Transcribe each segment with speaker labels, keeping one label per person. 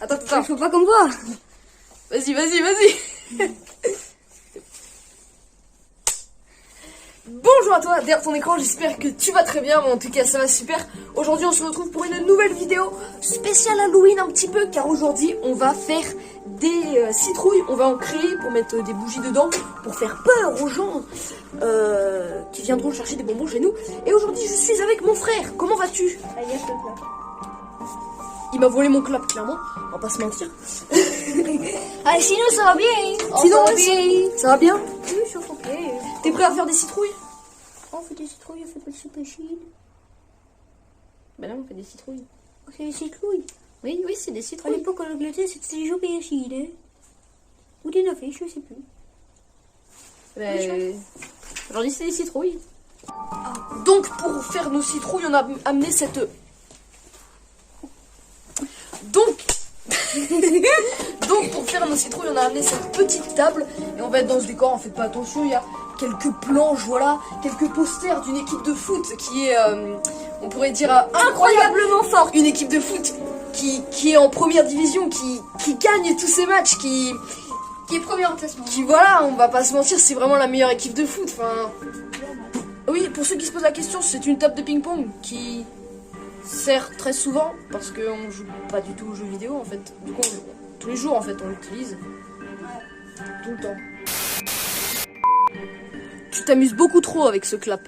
Speaker 1: Attends. Je fais pas comme moi.
Speaker 2: Vas-y. Bonjour à toi, derrière ton écran, j'espère que tu vas très bien, mais en tout cas ça va super. Aujourd'hui on se retrouve pour une nouvelle vidéo spéciale Halloween un petit peu, car aujourd'hui on va faire des citrouilles, on va en créer pour mettre des bougies dedans, pour faire peur aux gens qui viendront chercher des bonbons chez nous. Et aujourd'hui je suis avec mon frère, comment vas-tu? Il m'a volé mon clap, clairement, on va pas se mentir.
Speaker 1: Sinon ça va bien.
Speaker 2: Sinon ça va bien?
Speaker 1: Oui, ça va bien.
Speaker 2: T'es prêt à faire des citrouilles?
Speaker 1: On fait des citrouilles, on fait pas de super chine.
Speaker 2: Ben non, on fait des citrouilles.
Speaker 1: On fait des citrouilles.
Speaker 2: Oui, c'est des
Speaker 1: À
Speaker 2: citrouilles.
Speaker 1: l'époque, en Angleterre, c'était des jours bien chine, hein. Ou des navets, je sais plus.
Speaker 2: Aujourd'hui c'est des citrouilles. Donc pour faire nos citrouilles, on a amené cette... Donc pour faire nos citrouilles, on a amené cette petite table et on va être dans ce décor. En fait pas attention, il y a quelques planches, voilà, quelques posters d'une équipe de foot qui est, on pourrait dire, incroyablement forte. Une équipe de foot qui est en première division, qui gagne tous ses matchs, qui est première en classement. Qui, voilà, on va pas se mentir, c'est vraiment la meilleure équipe de foot. Enfin, oui, pour ceux qui se posent la question, c'est une table de ping-pong qui sert très souvent parce qu'on joue pas du tout aux jeux vidéo en fait. Du coup, tous les jours en fait, on l'utilise. Tout le temps. Tu t'amuses beaucoup trop avec ce clap.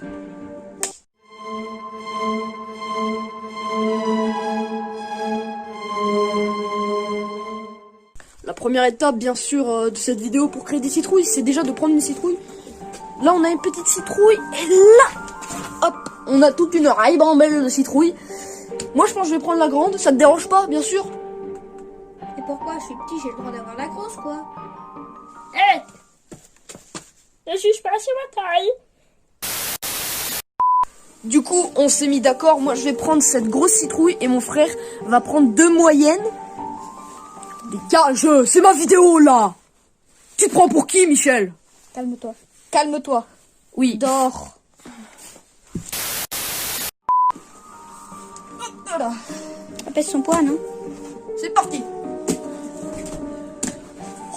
Speaker 2: La première étape, bien sûr, de cette vidéo pour créer des citrouilles, c'est déjà de prendre une citrouille. Là, on a une petite citrouille et là, hop, on a toute une ribambelle de citrouilles. Moi, je pense que je vais prendre la grande. Ça te dérange pas, bien sûr?
Speaker 1: Et pourquoi je suis petit, j'ai le droit d'avoir la grosse, quoi.
Speaker 3: Je suis pas sur ma taille.
Speaker 2: Du coup, on s'est mis d'accord. Moi, je vais prendre cette grosse citrouille et mon frère va prendre deux moyennes. Dégage, c'est ma vidéo, là. Tu te prends pour qui, Michel?
Speaker 1: Calme-toi.
Speaker 2: Calme-toi. Oui.
Speaker 1: Dors.
Speaker 2: Voilà.
Speaker 1: Ça pèse son poids, non?
Speaker 2: C'est parti.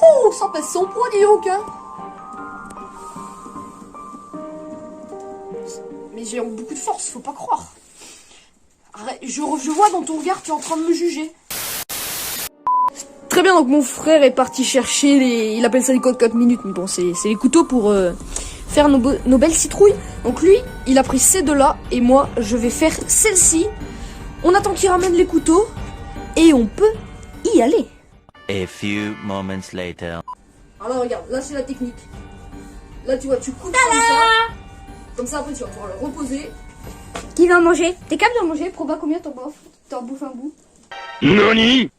Speaker 2: Oh, ça pèse son poids, dis donc, hein. Mais j'ai beaucoup de force, faut pas croire. Arrête, je vois dans ton regard que tu es en train de me juger. Très bien, donc mon frère est parti chercher les... Il appelle ça les codes 4 minutes, mais bon, c'est les couteaux pour faire nos belles citrouilles. Donc lui, il a pris ces deux-là, et moi, je vais faire celle-ci. On attend qu'il ramène les couteaux, et on peut y aller.
Speaker 4: A few moments later.
Speaker 2: Alors regarde, là c'est la technique. Là tu vois, tu coupes comme ça. Comme ça après tu vas pouvoir le reposer.
Speaker 1: Qui va en manger? T'es capable d'en manger? Proba combien t'en bouffes un bout?
Speaker 4: NANI?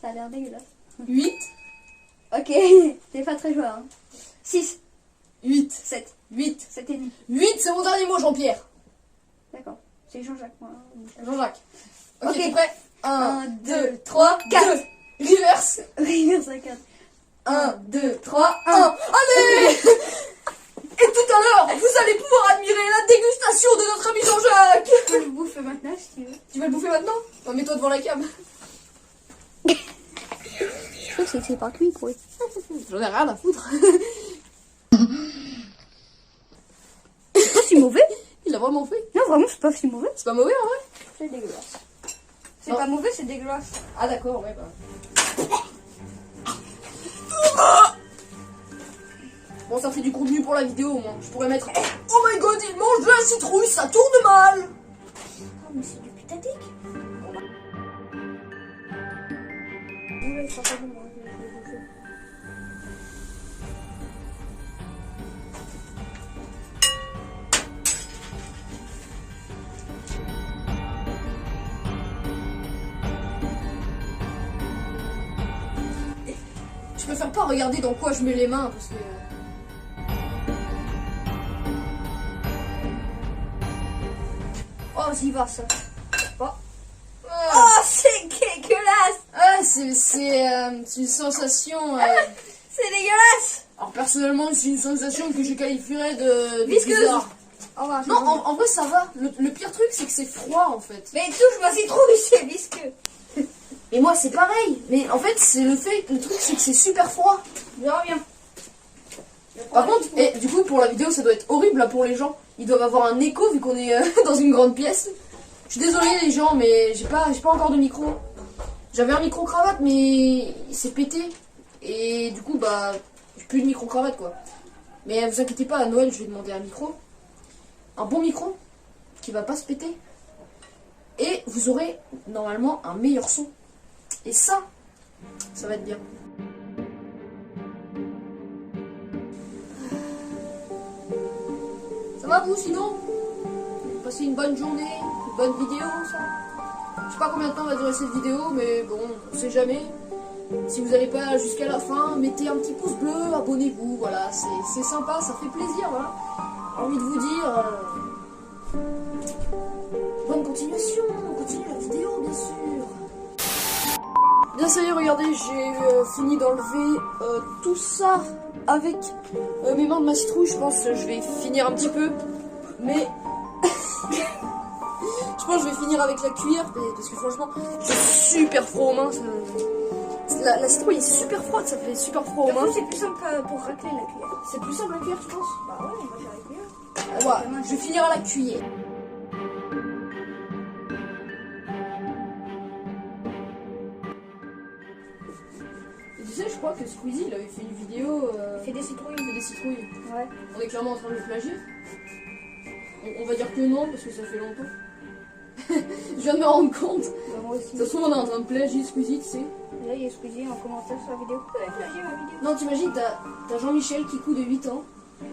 Speaker 1: Ça a l'air dégueulasse.
Speaker 2: 8,
Speaker 1: Ok, t'es pas très joueur. Hein. 6,
Speaker 2: 8,
Speaker 1: 7,
Speaker 2: 8.
Speaker 1: 7 et demi.
Speaker 2: 8 c'est mon dernier mot, Jean-Pierre.
Speaker 1: D'accord. C'est Jean-Jacques, moi.
Speaker 2: Jean-Jacques. Ok,
Speaker 1: Ok.
Speaker 2: t'es prêt? 1,
Speaker 1: 1,
Speaker 2: 2, 3, 4. Reverse.
Speaker 1: Regarde ça, 4.
Speaker 2: 1, 2, 3, 1. Allez. Et tout à l'heure, vous allez pouvoir admirer la dégustation de notre ami Jean-Jacques.
Speaker 1: Tu peux le bouffer maintenant si tu veux.
Speaker 2: Tu vas le bouffer maintenant? Non, mets-toi devant la cam.
Speaker 1: Je trouve que c'est pas cuit, quoi.
Speaker 2: J'en ai rien à foutre.
Speaker 1: C'est pas si mauvais.
Speaker 2: Il a vraiment fait.
Speaker 1: Non, vraiment, c'est pas si mauvais.
Speaker 2: C'est pas mauvais en vrai.
Speaker 1: C'est dégueulasse. C'est
Speaker 2: Non.
Speaker 1: pas mauvais, c'est dégueulasse.
Speaker 2: Ah d'accord, ouais bah. Bon, ça fait du contenu pour la vidéo au moins. Je pourrais mettre oh my god, il mange de la citrouille, ça tourne mal.
Speaker 1: Oh, mais c'est du putatique. Ouais, ça sera pas bon, je vais le bouffer.
Speaker 2: Je préfère pas regarder dans quoi je mets les mains parce que.
Speaker 1: Oh, j'y va, ça.
Speaker 2: Pas.
Speaker 1: Oh, c'est dégueulasse.
Speaker 2: Ah, c'est une sensation.
Speaker 1: C'est dégueulasse.
Speaker 2: Alors personnellement, c'est une sensation que je qualifierais de
Speaker 1: Visqueuse.
Speaker 2: bizarre.
Speaker 1: Au revoir.
Speaker 2: Non, en vrai, ça va. Le pire truc, c'est que c'est froid, en fait.
Speaker 1: Mais touche ma citrouille, c'est visqueux.
Speaker 2: Et moi, c'est pareil. Mais en fait, c'est le truc, c'est que c'est super froid.
Speaker 1: Je reviens.
Speaker 2: Par contre, et du coup, pour la vidéo, ça doit être horrible là, pour les gens. Ils doivent avoir un écho vu qu'on est dans une grande pièce. Je suis désolée, les gens, mais j'ai pas encore de micro. J'avais un micro-cravate, mais il s'est pété. Et du coup, bah, j'ai plus de micro-cravate, quoi. Mais vous inquiétez pas, à Noël, je vais demander un micro. Un bon micro, qui va pas se péter. Et vous aurez, normalement, un meilleur son. Et ça va être bien. Ça va, vous, sinon? Vous passez une bonne journée, une bonne vidéo, ça? Je sais pas combien de temps va durer cette vidéo, mais bon, on sait jamais. Si vous n'allez pas jusqu'à la fin, mettez un petit pouce bleu, abonnez-vous, voilà, c'est sympa, ça fait plaisir, voilà. J'ai envie de vous dire, bonne continuation, on continue la vidéo, bien sûr. Bien, ça y est, regardez, j'ai fini d'enlever tout ça avec mes mains de ma citrouille. Je pense que je vais finir un petit peu, mais je pense que je vais finir avec la cuillère, parce que franchement, j'ai super froid aux mains. La citrouille est super froide, ça fait super froid aux mains.
Speaker 1: C'est plus simple pour racler la cuillère.
Speaker 2: C'est plus simple la cuillère, tu penses?
Speaker 1: Bah ouais, moi j'ai la cuillère.
Speaker 2: Ouais, je vais finir à la cuillère. Et tu sais, je crois que Squeezie, il avait fait une vidéo.
Speaker 1: Il fait des citrouilles.
Speaker 2: Il fait des citrouilles.
Speaker 1: Ouais.
Speaker 2: On est clairement en train de le plagier. On va dire que non, parce que ça fait longtemps. Je viens de me rendre compte.
Speaker 1: Bah, moi aussi.
Speaker 2: De toute façon, on est en train de plagier Squeezie, tu sais.
Speaker 1: Là, il y a Squeezie en commentaire sur la vidéo. Vous pouvez plagier ma vidéo.
Speaker 2: Non, t'imagines, t'as Jean-Michel Kikou de 8 ans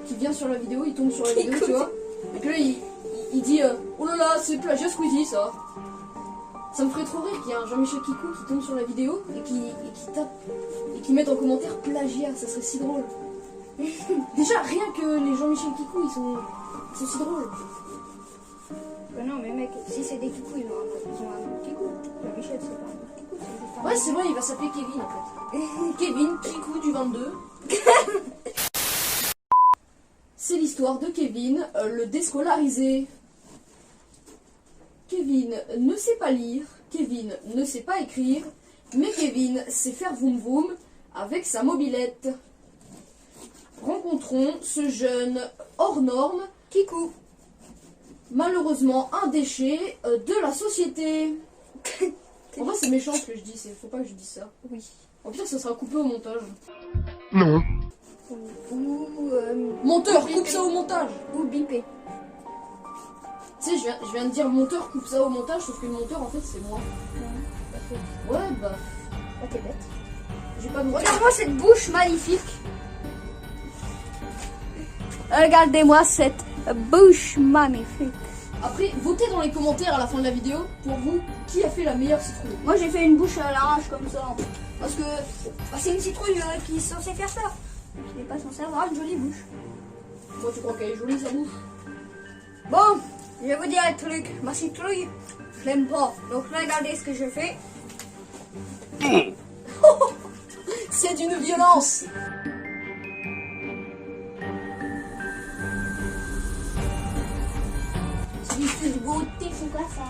Speaker 2: qui vient sur la vidéo, il tombe sur la vidéo, tu vois. Et puis là, il dit oh là là, c'est plagiat Squeezie, ça. Ça me ferait trop rire qu'il y ait un Jean-Michel Kikou qui tombe sur la vidéo et qui tape et qui mette en commentaire plagiat, ça serait si drôle. Déjà, rien que les Jean-Michel Kikou, ils sont si drôles.
Speaker 1: Bah non, mais mec, si c'est des kikous, ils ont un kikou. Michel, c'est pas un kikou, c'est juste un.
Speaker 2: Ouais, c'est vrai, il va s'appeler Kevin en fait. Kevin Kikou du 22. C'est l'histoire de Kevin, le déscolarisé. Kevin ne sait pas lire, Kevin ne sait pas écrire, mais Kevin sait faire vroom vroom avec sa mobilette. Rencontrons ce jeune hors norme, Kikou. Malheureusement un déchet de la société. En vrai c'est méchant ce que je dis, faut pas que je dise ça.
Speaker 1: Oui.
Speaker 2: Au pire ça sera coupé au montage.
Speaker 4: Non.
Speaker 1: Ou
Speaker 2: Monteur, coupe ça au montage.
Speaker 1: ou bipé.
Speaker 2: Tu sais, je viens de dire monteur, coupe ça au montage, sauf que le monteur en fait c'est moi. Ouais bah,
Speaker 1: Ah, t'es bête.
Speaker 2: j'ai pas de droit.
Speaker 1: Regarde-moi cette bouche magnifique. Regardez-moi cette bouche magnifique.
Speaker 2: Après, votez dans les commentaires à la fin de la vidéo, pour vous, qui a fait la meilleure citrouille.
Speaker 1: Moi j'ai fait une bouche à l'arrache comme ça. Parce que bah, c'est une citrouille qui est censée faire ça. Je n'ai pas censée avoir une jolie bouche.
Speaker 2: Moi tu crois qu'elle est jolie sa bouche?
Speaker 1: Bon, je vais vous dire un truc. Ma citrouille, je l'aime pas. Donc regardez ce que je fais.
Speaker 2: C'est d'une violence.
Speaker 1: C'est quoi ça?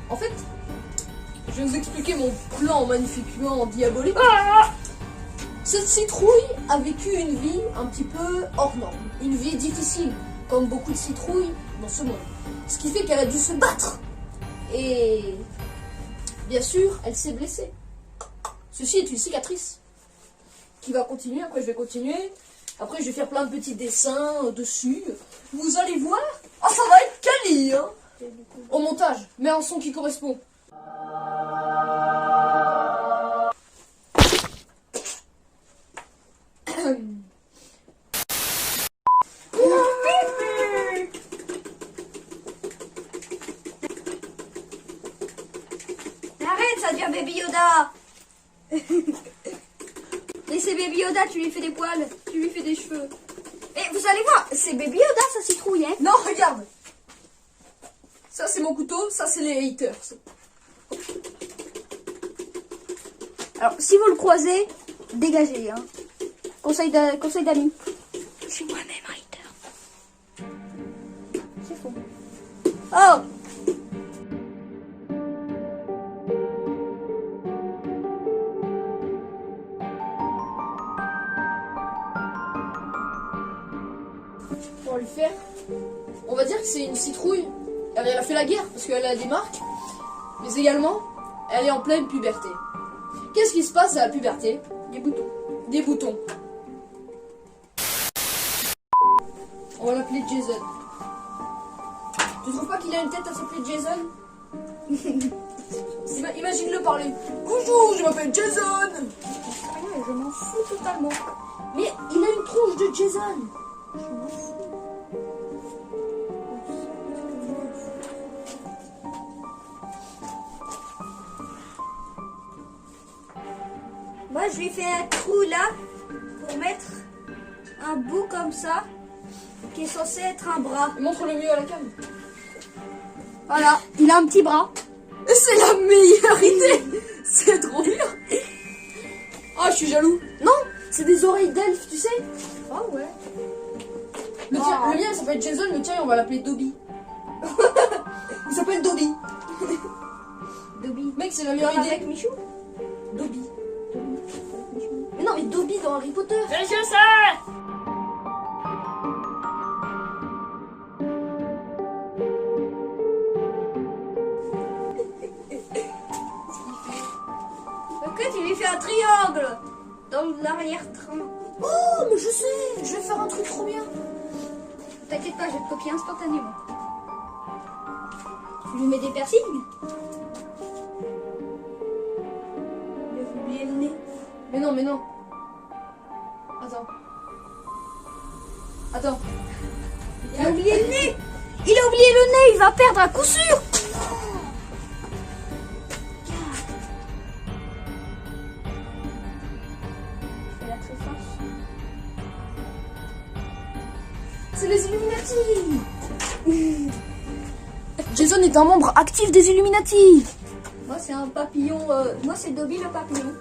Speaker 2: En fait, je vais vous expliquer mon plan magnifiquement diabolique. Cette citrouille a vécu une vie un petit peu hors norme, une vie difficile, comme beaucoup de citrouilles dans ce monde. Ce qui fait qu'elle a dû se battre. Et bien sûr, elle s'est blessée. Ceci est une cicatrice qui va continuer, après je vais continuer. Après je vais faire plein de petits dessins dessus. Vous allez voir, oh, ça va être quali hein. Au montage, mets un son qui correspond.
Speaker 1: Arrête, ça devient Baby Yoda. Et c'est Baby Yoda, tu lui fais des poils, tu lui fais des cheveux. Et vous allez voir, c'est Baby Yoda, sa citrouille, hein.
Speaker 2: Non, regarde. Ça c'est mon couteau, ça c'est les haters.
Speaker 1: Alors, si vous le croisez, dégagez, hein. Conseil d'amis. Je suis moi-même hater. Oh.
Speaker 2: Pour lui faire, on va dire que c'est une citrouille. Elle a fait la guerre parce qu'elle a des marques, mais également, elle est en pleine puberté. Qu'est-ce qui se passe à la puberté?
Speaker 1: Des boutons.
Speaker 2: Des boutons. On va l'appeler Jason. Tu trouves pas qu'il a une tête à s'appeler Jason? Imagine-le parler. Bonjour, je m'appelle Jason.
Speaker 1: Je m'en fous totalement.
Speaker 2: Mais il a une tronche de Jason.
Speaker 1: Je m'en fous. Moi, je lui fais un trou là pour mettre un bout comme ça qui est censé être un bras.
Speaker 2: Montre-le mieux à la cam.
Speaker 1: Voilà, il a un petit bras.
Speaker 2: C'est la meilleure idée. C'est trop bien. Ah, je suis jaloux. Non, c'est des oreilles d'elfe, tu sais.
Speaker 1: Ah ouais.
Speaker 2: Le mien, il s'appelle Jason, le tien, on va l'appeler Dobby. Il s'appelle Dobby.
Speaker 1: Dobby.
Speaker 2: Mec, c'est la meilleure idée.
Speaker 1: Avec Michou.
Speaker 2: Dobby. Mais non, mais Dobby dans Harry Potter.
Speaker 3: Je sais.
Speaker 1: Pourquoi tu lui fais un triangle dans l'arrière-train?
Speaker 2: Oh, mais je sais, je vais faire un truc trop bien.
Speaker 1: T'inquiète pas, je vais te copier instantanément. Tu lui mets des piercings? Il a oublié le nez.
Speaker 2: Mais non, mais non. Attends.
Speaker 1: Il a oublié le nez. Il a oublié le nez, il va perdre à coup sûr. Fais la très forte.
Speaker 2: C'est les Illuminati. Jason est un membre actif des Illuminati.
Speaker 1: Moi c'est un papillon, moi c'est Dobby le papillon.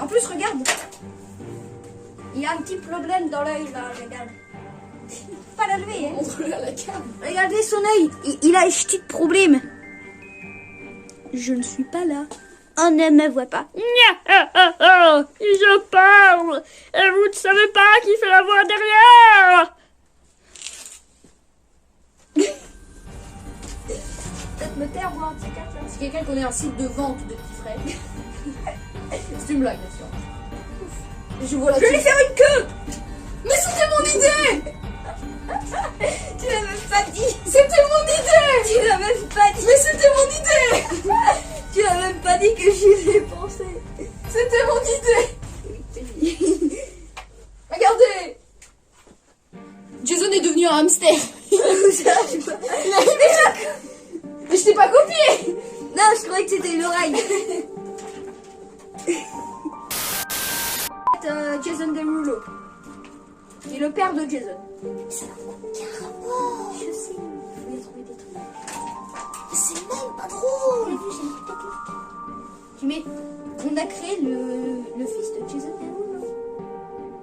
Speaker 1: En plus regarde, il a un petit problème dans l'œil là, regarde. Pas la lever, hein.
Speaker 2: Montre-le à la cam.
Speaker 1: Regardez son œil, il a un petit problème. Je ne suis pas là. On ne me voit pas.
Speaker 3: Je parle. Et vous ne savez pas qui fait la voix derrière.
Speaker 1: Peut-être me taire voir un petit quatre là.
Speaker 2: Si quelqu'un connaît un site de vente de petits frais, c'est une blague, bien sûr. Je vois la
Speaker 1: Je vais lui faire une queue.
Speaker 2: Mais c'était mon idée.
Speaker 1: Tu l'as même pas dit.
Speaker 2: C'était mon idée.
Speaker 1: Tu l'as même pas dit.
Speaker 2: Mais c'était mon idée.
Speaker 1: Tu l'as même pas dit que j'y ai pensé.
Speaker 2: C'était mon idée. Regardez. Jason est devenu un hamster. Mais je t'ai pas copié.
Speaker 1: Non, je croyais que c'était une oreille. Jason Derulo. Et le père de Jason. Ça n'a aucun rapport. Je sais. Il faut trouver des trucs.
Speaker 2: C'est même pas drôle.
Speaker 1: J'ai vu, j'ai une technique. Tu mets. On a créé le fils de Jason Derulo.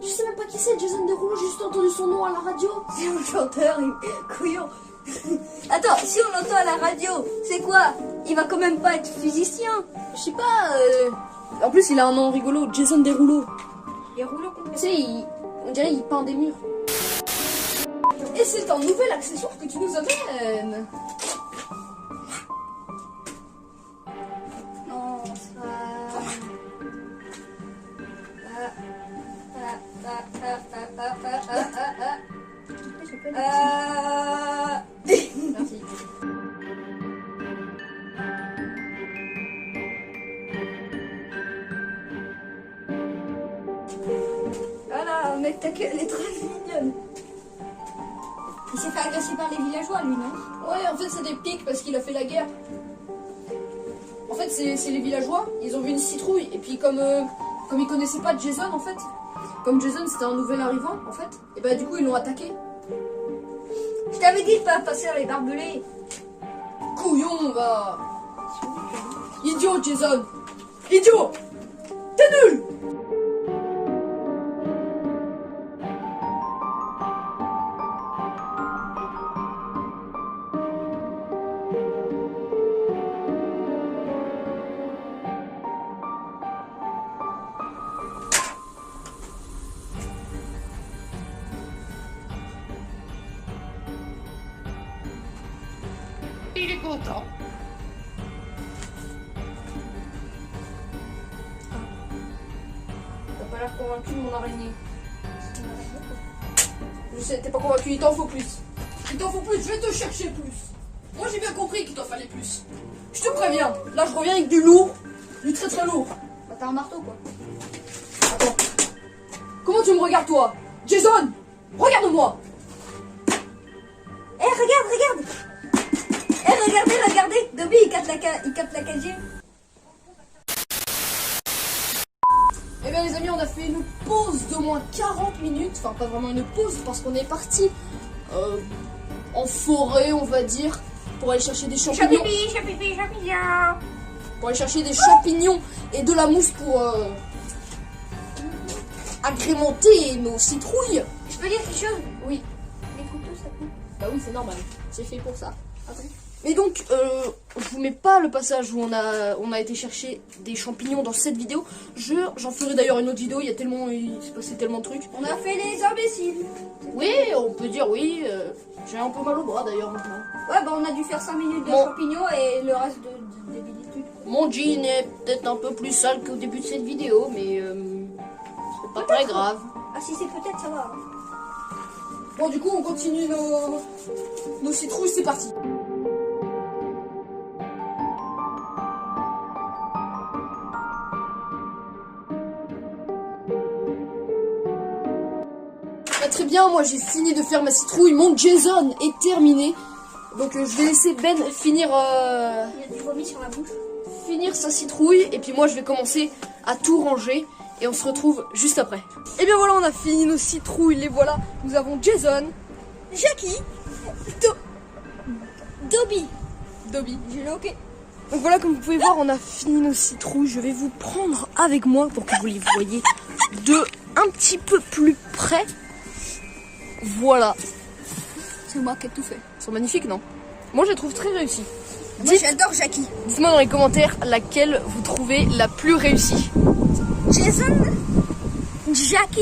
Speaker 2: Je sais même pas qui c'est Jason Derulo, j'ai juste entendu son nom à la radio.
Speaker 1: C'est un chanteur, couillon. Attends, si on l'entend à la radio, c'est quoi? Il va quand même pas être physicien.
Speaker 2: Je sais pas. En plus, il a un nom rigolo, Jason Derulo.
Speaker 1: Les rouleaux
Speaker 2: Tu
Speaker 1: complets.
Speaker 2: sais, on dirait qu'il peint des murs. Et c'est un nouvel accessoire que tu nous amènes.
Speaker 1: Non, ça.
Speaker 2: Merci.
Speaker 1: Voilà, mec, ta queue, elle est très mignonne. Il s'est fait agresser par les villageois, lui, non?
Speaker 2: Ouais, en fait, c'est des pics parce qu'il a fait la guerre. En fait, c'est les villageois, ils ont vu une citrouille. Et puis, comme ils connaissaient pas Jason, en fait, comme Jason c'était un nouvel arrivant, en fait, et bah, du coup, ils l'ont attaqué.
Speaker 1: Je t'avais dit de pas passer les barbelés.
Speaker 2: Couillon, va. Idiot, Jason. Idiot. T'es nul.
Speaker 5: il est content.
Speaker 2: T'as pas l'air convaincu de mon araignée. Je sais, t'es pas convaincu, il t'en faut plus. Il t'en faut plus, je vais te chercher plus. Moi j'ai bien compris qu'il t'en fallait plus. Je te préviens, là je reviens avec du lourd, du très très lourd.
Speaker 1: Bah t'as un marteau quoi.
Speaker 2: Attends. Comment tu me regardes toi? Jason, regarde-moi.
Speaker 1: Eh regarde. Eh regardez. Dobby il capte la 4G.
Speaker 2: Eh bien les amis, on a fait une pause d'au moins 40 minutes. Enfin pas vraiment une pause parce qu'on est parti en forêt on va dire. Pour aller chercher des champignons.
Speaker 3: Champignon.
Speaker 2: Pour aller chercher des champignons et de la mousse pour agrémenter nos citrouilles.
Speaker 1: Je peux dire quelque chose?
Speaker 2: Oui.
Speaker 1: Les couteaux ça coupe.
Speaker 2: Bah oui, c'est normal. C'est fait pour ça. Mais donc, je vous mets pas le passage où on a été chercher des champignons dans cette vidéo. J'en ferai d'ailleurs une autre vidéo. Il s'est passé tellement de trucs.
Speaker 1: On a fait les imbéciles.
Speaker 2: Oui, on peut dire oui. J'ai un peu mal au bras d'ailleurs maintenant.
Speaker 1: Ouais bah on a dû faire 5 minutes de
Speaker 2: Bon.
Speaker 1: champignons et le reste de débilitude.
Speaker 2: Mon jean est peut-être un peu plus sale qu'au début de cette vidéo, mais c'est pas très grave.
Speaker 1: Ah si c'est peut-être ça va.
Speaker 2: Bon, du coup, on continue nos citrouilles. C'est parti. Bah, très bien, moi j'ai fini de faire ma citrouille. Mon Jason est terminé. Donc je vais laisser Ben finir,
Speaker 1: Il y a du vomi sur la bouche.
Speaker 2: finir sa citrouille. Et puis moi je vais commencer à tout ranger. Et on se retrouve juste après. Et bien voilà, on a fini nos citrouilles. Les voilà. Nous avons Jason,
Speaker 1: Jackie. Dobby.
Speaker 2: Dobby.
Speaker 1: J'ai le hockey.
Speaker 2: Donc voilà, comme vous pouvez voir, on a fini nos citrouilles. Je vais vous prendre avec moi pour que vous les voyez de un petit peu plus près. Voilà.
Speaker 1: C'est moi qui ai tout fait.
Speaker 2: Ils sont magnifiques, non? Moi, je les trouve très réussis.
Speaker 1: Moi j'adore Jackie.
Speaker 2: Dites-moi dans les commentaires laquelle vous trouvez la plus réussie.
Speaker 1: Jason, Jackie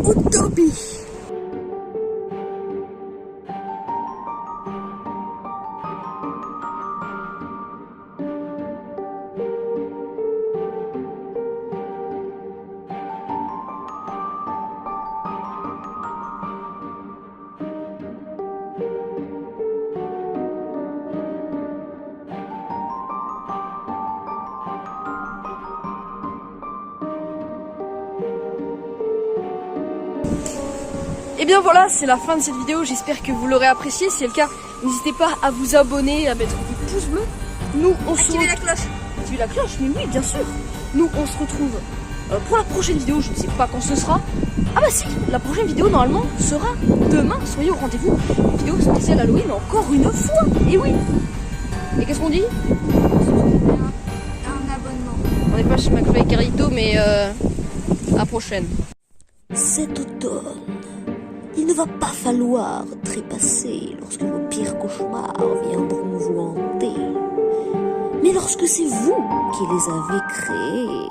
Speaker 1: ou Dobby?
Speaker 2: Et bien voilà, c'est la fin de cette vidéo. J'espère que vous l'aurez appréciée. Si c'est le cas, n'hésitez pas à vous abonner, à mettre des pouces bleus. Nous, on se
Speaker 1: Activez la cloche.
Speaker 2: Activez la cloche, mais oui, bien sûr. Nous, on se retrouve pour la prochaine vidéo. Je ne sais pas quand ce sera. Ah bah si, la prochaine vidéo, normalement, sera demain. Soyez au rendez-vous. Une vidéo spéciale Halloween, encore une fois. Et oui. Et qu'est-ce qu'on dit?
Speaker 1: Un abonnement.
Speaker 2: On n'est pas chez McFly et Carlito, mais à la prochaine.
Speaker 6: Cet automne, il ne va pas falloir trépasser lorsque vos pires cauchemars viendront vous hanter, mais lorsque c'est vous qui les avez créés.